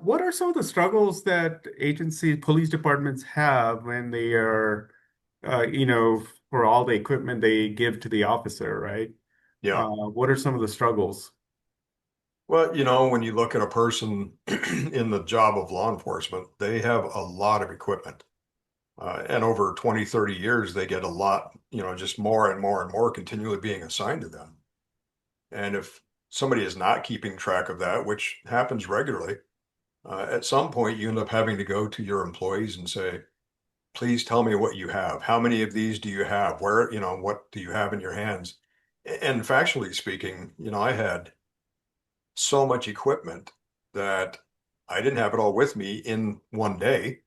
What are some of the struggles that police departments have when they are, for all the equipment they give to the officer, right? Yeah. What are some of the struggles? Well, when you look at a person in the job of law enforcement, they have a lot of equipment. And over 20, 30 years, they get a lot, just more and more and more continually being assigned to them. And if somebody is not keeping track of that, which happens regularly, at some point you end up having to go to your employees and say, please tell me what you have. How many of these do you have? Where, what do you have in your hands? And factually speaking, I had so much equipment that I didn't have it all with me in one day.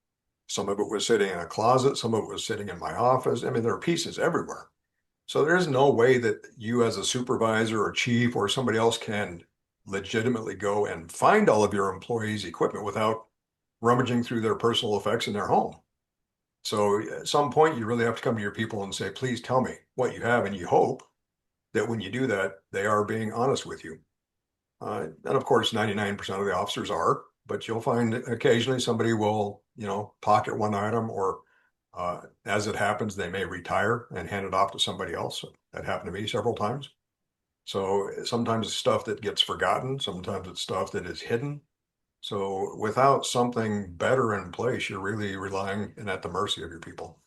Some of it was sitting in a closet, some of it was sitting in my office. I mean, there are pieces everywhere. So there's no way that you as a supervisor or chief or somebody else can legitimately go and find all of your employees' equipment without rummaging through their personal effects in their home. So at some point, you really have to come to your people and say, please tell me what you have. And you hope that when you do that, they are being honest with you. And of course, 99% of the officers are, but you'll find occasionally somebody will, pocket one item or as it happens, they may retire and hand it off to somebody else. That happened to me several times. So sometimes it's stuff that gets forgotten, sometimes it's stuff that is hidden. So without something better in place, you're really relying and at the mercy of your people.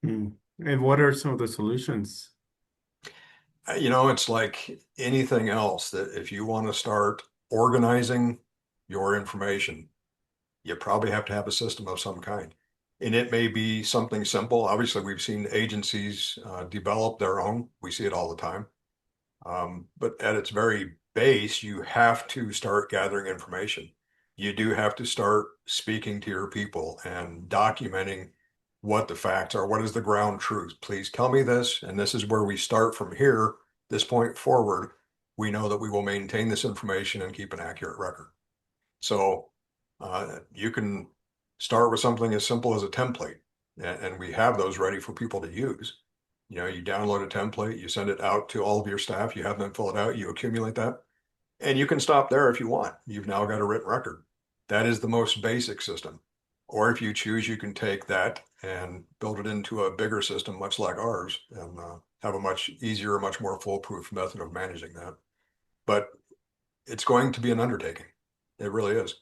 Hmm. And what are some of the solutions? It's like anything else that if you want to start organizing your information, you probably have to have a system of some kind. And it may be something simple. Obviously, we've seen agencies develop their own. We see it all the time. But at its very base, you have to start gathering information. You do have to start speaking to your people and documenting what the facts are. What is the ground truth? Please tell me this. And this is where we start from here, this point forward. We know that we will maintain this information and keep an accurate record. So you can start with something as simple as a template, and we have those ready for people to use. You download a template, you send it out to all of your staff, you have them fill it out, you accumulate that, and you can stop there if you want. You've now got a written record. That is the most basic system. Or if you choose, you can take that and build it into a bigger system, much like ours, and have a much easier, much more foolproof method of managing that. But it's going to be an undertaking. It really is.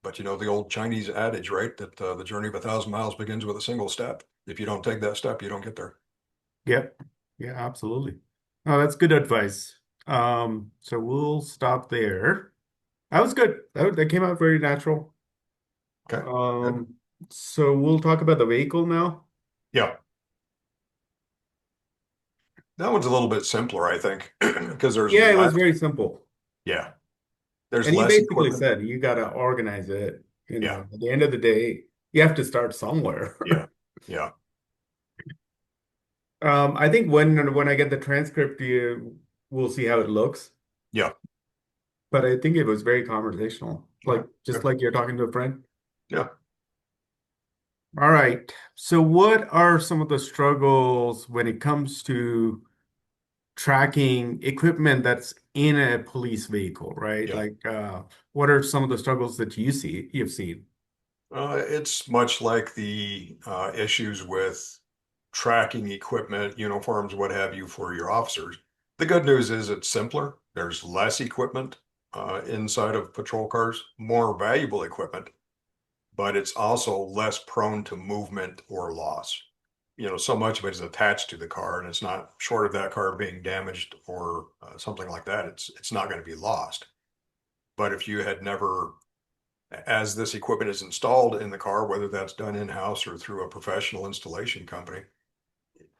But the old Chinese adage, right? That the journey of 1,000 miles begins with a single step. If you don't take that step, you don't get there. Yep. Yeah, absolutely. Oh, that's good advice. So we'll stop there. That was good. That came out very natural. Okay, good. Um, so we'll talk about the vehicle now. Yeah, that one's a little bit simpler, I think, because there's Yeah, it was less. very simple. Yeah, there's And he less basically equipment. said you got to organize it. Yeah, At the end of the day, you have to start somewhere. yeah, yeah, I think when I get the transcript, we'll see how it looks. yeah, But I think it was very conversational, yeah, like just good. like you're talking to a friend. Yeah. All right. So what are some of the struggles when it comes to tracking equipment that's in a police vehicle, right? Yeah. Like, what are some of the struggles that you've seen? It's much like the issues with tracking equipment, uniforms, what have you, for your officers. The good news is it's simpler. There's less equipment inside of patrol cars, more valuable equipment, but it's also less prone to movement or loss. So much of it is attached to the car, and it's not short of that car being damaged or something like that. It's not going to be lost. But if you had never, as this equipment is installed in the car, whether that's done in-house or through a professional installation company,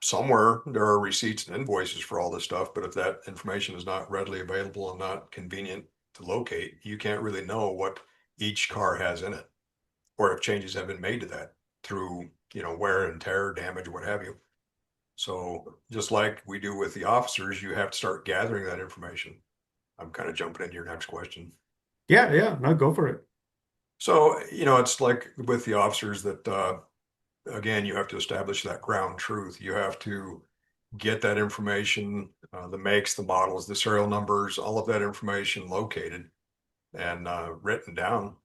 somewhere there are receipts and invoices for all this stuff. But if that information is not readily available and not convenient to locate, you can't really know what each car has in it, or if changes have been made to that through, wear and tear, damage, what have you. So just like we do with the officers, you have to start gathering that information. I'm kind of jumping into your next question. Yeah, yeah, no, go for it. So, it's like with the officers that, again, you have to establish that ground truth. You have to get that information, the makes, the models, the serial numbers, all of that information located and written down.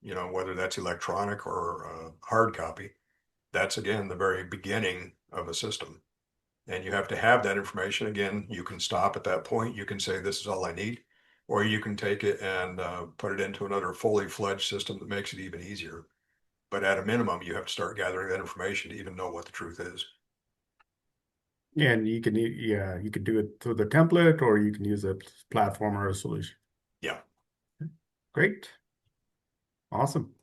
whether that's electronic or hard copy, that's again the very beginning of a system. And you have to have that information. Again, you can stop at that point. You can say, this is all I need. Or you can take it and put it into another fully fledged system that makes it even easier. But at a minimum, you have to start gathering that information to even know what the truth is. And you can, yeah, you could do it through the template or you can use a platform or a solution. Yeah. Great. Awesome.